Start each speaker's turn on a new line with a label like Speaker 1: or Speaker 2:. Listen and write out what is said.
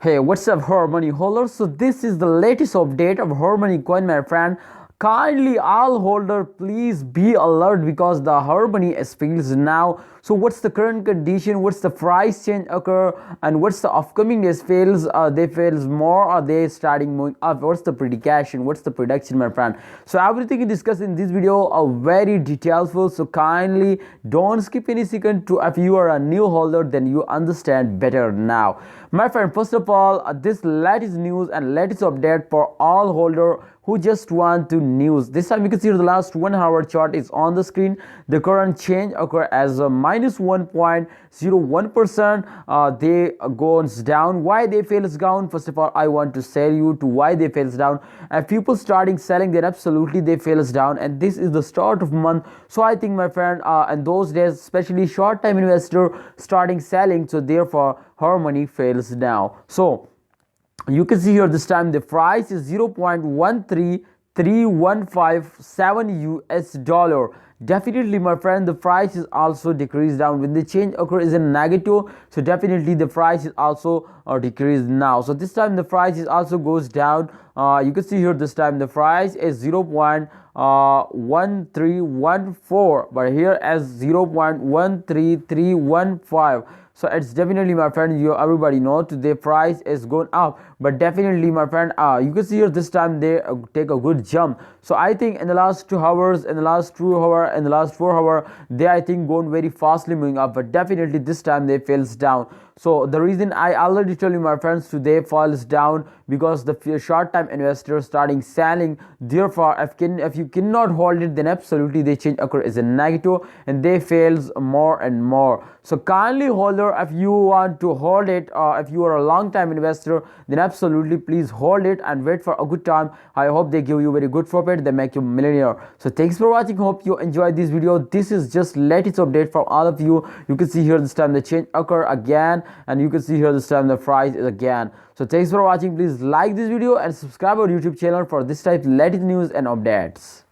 Speaker 1: Hey, what's up, Harmony holders? So this is the latest update of Harmony coin, my friend. Kindly, all holder, please be alert because the Harmony is fails now. So what's the current condition? What's the price change occur? And what's the upcoming days fails? They fails more? Or they starting moving up? What's the prediction? What's the prediction, my friend? So everything is discussed in this video are very detailful. So kindly don't skip any second. To if you are a new holder, then you understand better now, my friend. First of all, this latest news and latest update for all holder who just want to news. This time you can see the last 1 hour chart is on the screen. The current change occur as a minus 1.01%. They goes down. Why they fails down? First of all, I want to tell you to why they fails down. And people starting selling, then absolutely they fails down. And this is the start of month. So I think, my friend, and those days, especially short time investor starting selling. So therefore, her money fails now. So you can see here this time the price is 0.13315 US dollar. Definitely, my friend, the price is also decreased down when the change occurs in negative. So definitely the price is also decreased now. So this time the price is also goes down. You can see here this time the price is 0.1314, but here as 0.13315. So it's definitely, my friend, you everybody know the price is going up, but definitely, my friend, you can see here this time they take a good jump. So I think in the last 2 hours, in the last 2 hour, in the last 4 hour, they I think going very fastly moving up, but definitely this time they falls down. So the reason I already tell you, my friends, today falls down because the short time investors starting selling. Therefore, if you cannot hold it, then absolutely they change occur is a negative and they fails more and more. So kindly holder, if you want to hold it, or if you are a long time investor, then absolutely please hold it and wait for a good time. I hope they give you very good profit, they make you millionaire. So thanks for watching, hope you enjoyed this video. This is just latest update for all of you. You can see here this time the change occur again, and you can see here this time the price is again. So thanks for watching. Please like this video and subscribe our YouTube channel for this type of latest news and updates.